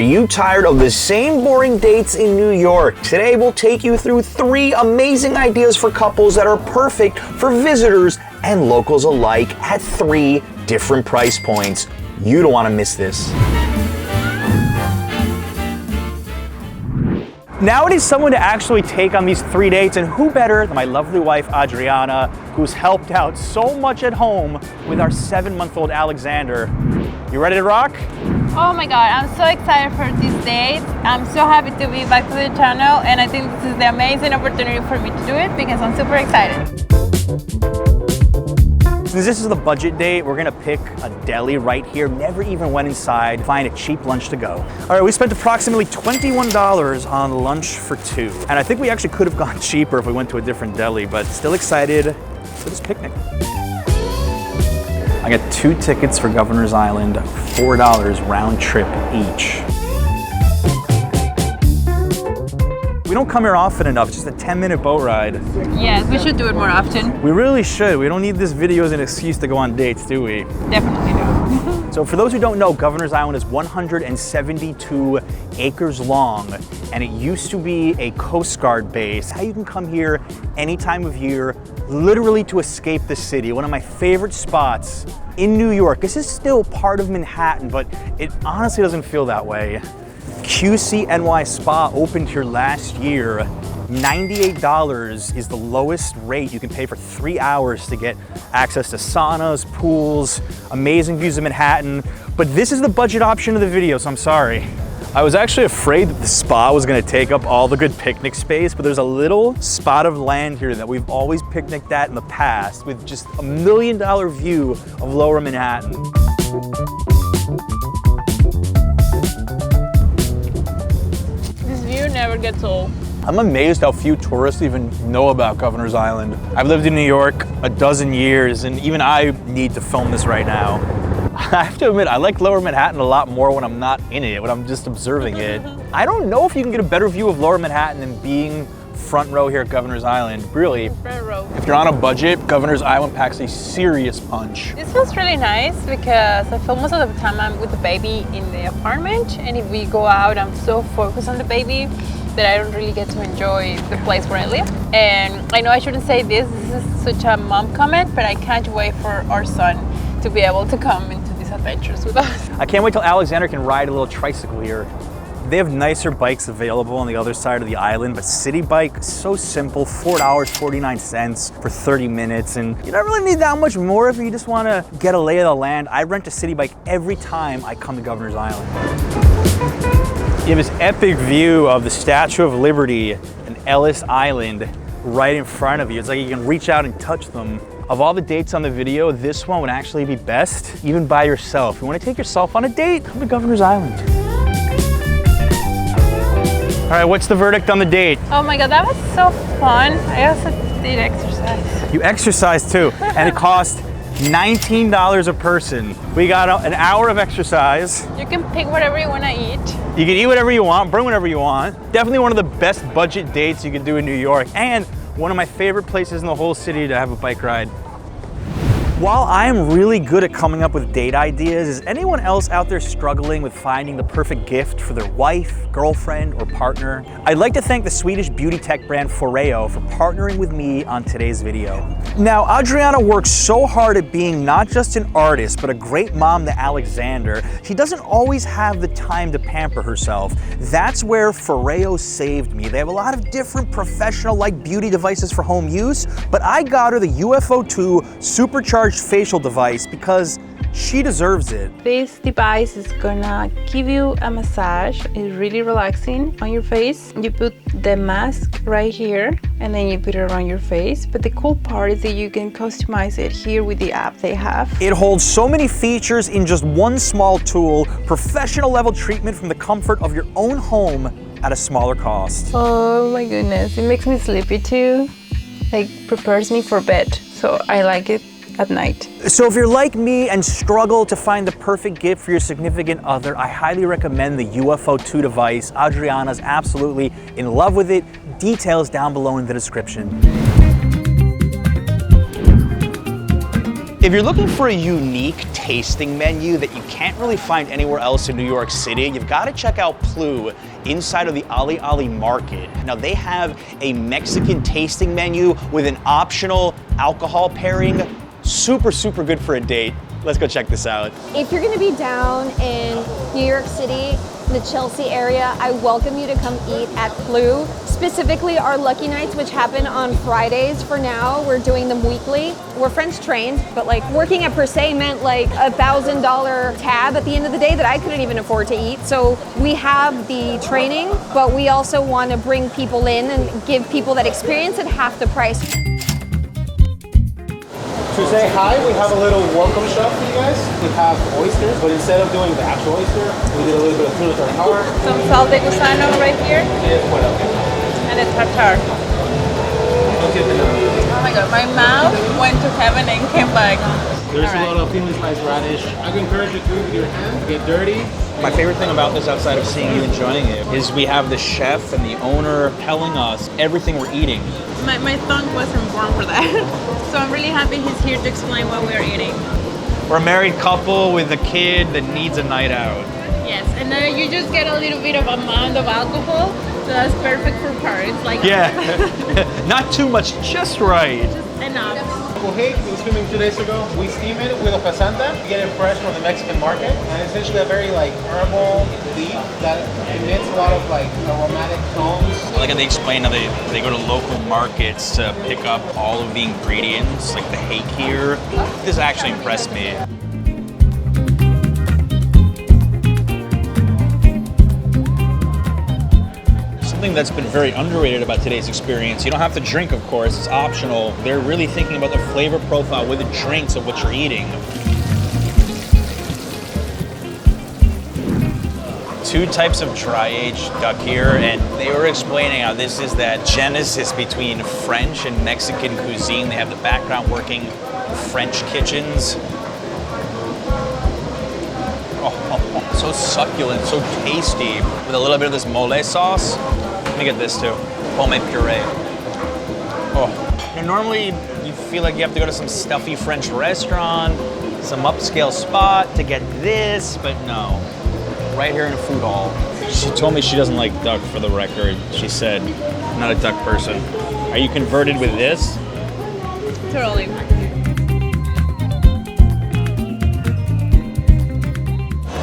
Are you tired of the same boring dates in New York? Today we'll take you through 3 amazing ideas for couples that are perfect for visitors and locals alike at 3 different price points. You don't want to miss this. Now it is someone to actually take on these 3 dates, and who better than my lovely wife Adriana, who's helped out so much at home with our 7-month-old Alexander. You ready to rock? Oh my god, I'm so excited for this date. I'm so happy to be back to the channel, and I think this is the amazing opportunity for me to do it because I'm super excited. Since this is the budget date, we're gonna pick a deli right here. Never even went inside, find a cheap lunch to go. All right, we spent approximately $21 on lunch for 2. And I think we actually could have gone cheaper if we went to a different deli, but still excited for this picnic. I got 2 tickets for Governor's Island, $4 round trip each. We don't come here often enough, it's just a 10-minute boat ride. Yes, we should do it more often. We really should. We don't need this video as an excuse to go on dates, do we? Definitely do. So for those who don't know, Governor's Island is 172 acres long, and it used to be a Coast Guard base. How you can come here any time of year, literally to escape the city. One of my favorite spots in New York. This is still part of Manhattan, but it honestly doesn't feel that way. QCNY Spa opened here last year. $98 is the lowest rate you can pay for 3 hours to get access to saunas, pools, amazing views of Manhattan. But this is the budget option of the video, so I'm sorry. I was actually afraid that the spa was gonna take up all the good picnic space, but there's a little spot of land here that we've always picnicked at in the past with just a $1 million view of lower Manhattan. Never gets old. I'm amazed how few tourists even know about Governor's Island. I've lived in New York a dozen years, and even I need to film this right now. I have to admit, I like Lower Manhattan a lot more when I'm not in it, when I'm just observing it. I don't know if you can get a better view of Lower Manhattan than being front row here at Governor's Island, really. Front row. If you're on a budget, Governor's Island packs a serious punch. This feels really nice because I feel most of the time I'm with the baby in the apartment, and if we go out, I'm so focused on the baby that I don't really get to enjoy the place where I live. And I know I shouldn't say this is such a mom comment, but I can't wait for our son to be able to come into these adventures with us. I can't wait till Alexander can ride a little tricycle here. They have nicer bikes available on the other side of the island, but City Bike, so simple, $4.49 for 30 minutes, and you don't really need that much more if you just want to get a lay of the land. I rent a City Bike every time I come to Governor's Island. You have this epic view of the Statue of Liberty and Ellis Island right in front of you. It's like you can reach out and touch them. Of all the dates on the video, this one would actually be best, even by yourself. If you want to take yourself on a date, come to Governor's Island. All right, what's the verdict on the date? Oh my god, that was so fun. I also did exercise. You exercised too, and it cost $19 a person. We got an hour of exercise. You can pick whatever you want to eat. You can eat whatever you want, bring whatever you want. Definitely one of the best budget dates you can do in New York, and one of my favorite places in the whole city to have a bike ride. While I'm really good at coming up with date ideas, is anyone else out there struggling with finding the perfect gift for their wife, girlfriend, or partner? I'd like to thank the Swedish beauty tech brand Foreo for partnering with me on today's video. Now, Adriana works so hard at being not just an artist, but a great mom to Alexander. She doesn't always have the time to pamper herself. That's where Foreo saved me. They have a lot of different professional-like beauty devices for home use, but I got her the UFO 2 supercharged facial device because she deserves it. This device is gonna give you a massage. It's really relaxing on your face. You put the mask right here and then you put it around your face. But the cool part is that you can customize it here with the app they have. It holds so many features in just one small tool. Professional level treatment from the comfort of your own home at a smaller cost. Oh my goodness, it makes me sleepy too. Like prepares me for bed. So I like it at night. So if you're like me and struggle to find the perfect gift for your significant other, I highly recommend the UFO 2 device. Adriana's absolutely in love with it. Details down below in the description. If you're looking for a unique tasting menu that you can't really find anywhere else in New York City, you've got to check out Ploo inside of the Olly Market. Now they have a Mexican tasting menu with an optional alcohol pairing. Super, super good for a date. Let's go check this out. If you're gonna be down in New York City, the Chelsea area, I welcome you to come eat at Ploo. Specifically our Lucky Nights, which happen on Fridays for now. We're doing them weekly. We're French trained, but like working at Per Se meant like $1,000 tab at the end of the day that I couldn't even afford to eat. So we have the training, but we also want to bring people in and give people that experience at half the price. To say hi, we have a little welcome shop for you guys. We have oysters, but instead of doing the actual oyster, we did a little bit of Tunthasuwatana. Some sal de gusano right here, and a tartar. Oh my god, my mouth went to heaven and came back. There's a lot of thinly sliced radish. I can encourage you to with your hand, get dirty. My favorite thing about this, outside of seeing you enjoying it, is we have the chef and the owner telling us everything we're eating. My tongue wasn't born for that. So I'm really happy he's here to explain what we're eating. We're a married couple with a kid that needs a night out. Yes, and then you just get a little bit of amount of alcohol, so that's perfect for parties. Like Yeah, not too much, just right. just enough. Hey, it was filming 2 days ago. We steam it with a pasanta, get it fresh from the Mexican market, and essentially a very like herbal leaf that emits a lot of like aromatic tones. I like how they explain how they go to local markets to pick up all of the ingredients, like the hake here. This actually impressed me. Something that's been very underrated about today's experience. You don't have to drink, of course, it's optional. They're really thinking about the flavor profile with the drinks of what you're eating. 2 types of dry-aged duck here, and they were explaining how this is that genesis between French and Mexican cuisine. They have the background working French kitchens. Oh, so succulent, so tasty, with a little bit of this mole sauce. Let me get this too, homemade puree. Oh, and normally you feel like you have to go to some stuffy French restaurant, some upscale spot to get this, but no. Right here in a food hall. She told me she doesn't like duck, for the record. She said, I'm not a duck person. Are you converted with this? Totally.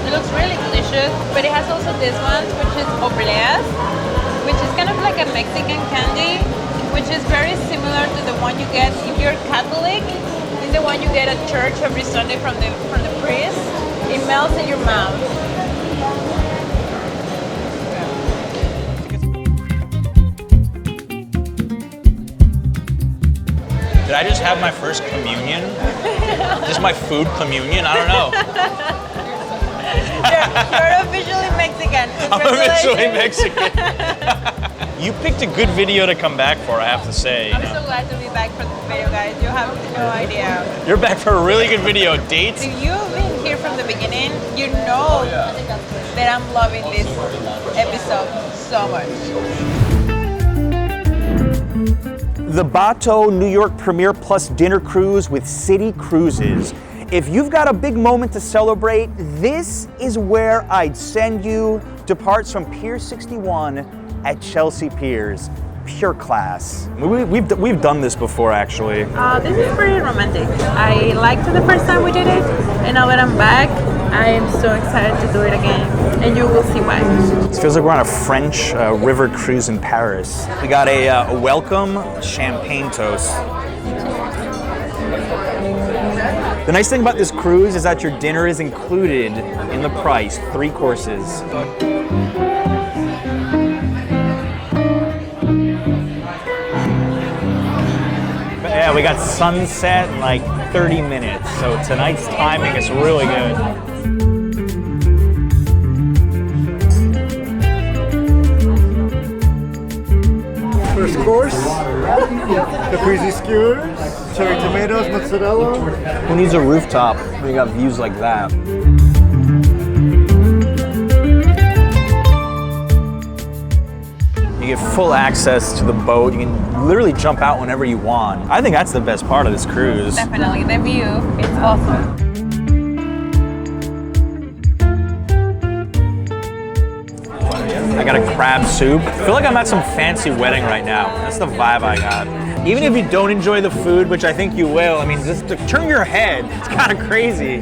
It looks really delicious, but it has also this one, which is obleas, which is kind of like a Mexican candy, which is very similar to the one you get if you're Catholic. It's the one you get at church every Sunday from the priest. It melts in your mouth. Did I just have my first communion? Is this my food communion? I don't know. You're officially Mexican. I'm officially Mexican. You picked a good video to come back for, I have to say. I'm so glad to be back for this video, guys. You have no idea. You're back for a really good video. Dates? If you've been here from the beginning, you know that I'm loving this episode so much. The Bateaux New York Premier Plus dinner cruise with City Cruises. If you've got a big moment to celebrate, this is where I'd send you. Departs from Pier 61 at Chelsea Piers. Pure class. We've done this before, actually. This is pretty romantic. I liked it the first time we did it, and now that I'm back, I am so excited to do it again, and you will see why. It feels like we're on a French river cruise in Paris. We got a welcome champagne toast. The nice thing about this cruise is that your dinner is included in the price, 3 courses. Yeah, we got sunset in like 30 minutes, so tonight's timing is really good. First course, caprese skewers, cherry tomatoes, mozzarella. Who needs a rooftop when you got views like that? You get full access to the boat. You can literally jump out whenever you want. I think that's the best part of this cruise. Definitely, the view, it's awesome. I got a crab soup. I feel like I'm at some fancy wedding right now. That's the vibe I got. Even if you don't enjoy the food, which I think you will, I mean, just to turn your head, it's kind of crazy.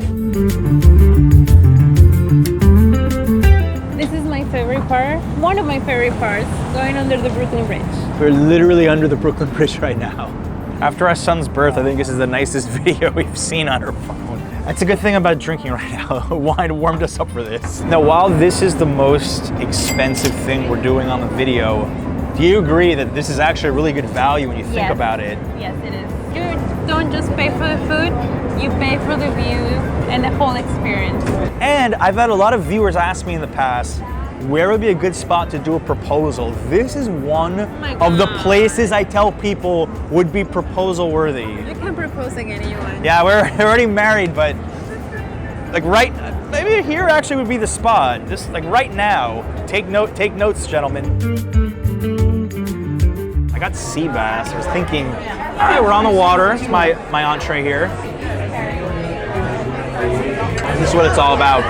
This is my favorite part, one of my favorite parts, going under the Brooklyn Bridge. We're literally under the Brooklyn Bridge right now. After our son's birth, I think this is the nicest video we've seen on our phone. That's a good thing about drinking right now. Wine warmed us up for this. Now, while this is the most expensive thing we're doing on the video, do you agree that this is actually a really good value when you think about it? Yes, it is. You don't just pay for the food, you pay for the view and the whole experience. And I've had a lot of viewers ask me in the past, where would be a good spot to do a proposal? This is one of the places I tell people would be proposal worthy. You can propose again if you want. Yeah, we're already married, but like maybe here actually would be the spot. Just like right now. Take notes, gentlemen. I got sea bass. I was thinking, all right, we're on the water. It's my entree here. This is what it's all about.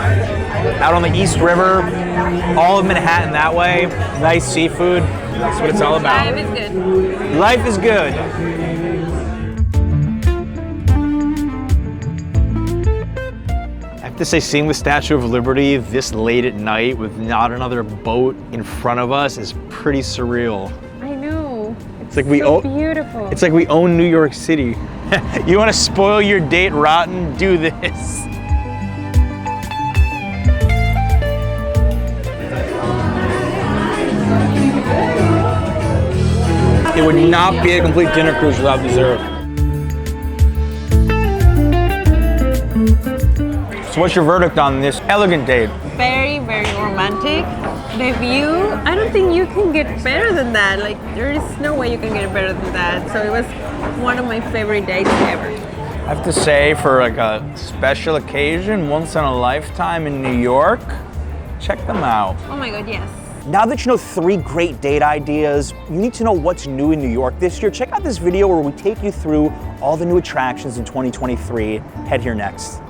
Out on the East River, all of Manhattan that way, nice seafood. That's what it's all about. Life is good. Life is good. I have to say, seeing the Statue of Liberty this late at night with not another boat in front of us is pretty surreal. I know. It's like beautiful. It's like we own New York City. You want to spoil your date rotten? Do this. It would not be a complete dinner cruise without dessert. So what's your verdict on this elegant date? Very, very romantic. The view, I don't think you can get better than that. Like, there is no way you can get better than that. So it was one of my favorite dates ever. I have to say, for like a special occasion, once in a lifetime in New York, check them out. Oh my God, yes. Now that you know 3 great date ideas, you need to know what's new in New York this year. Check out this video where we take you through all the new attractions in 2023. Head here next.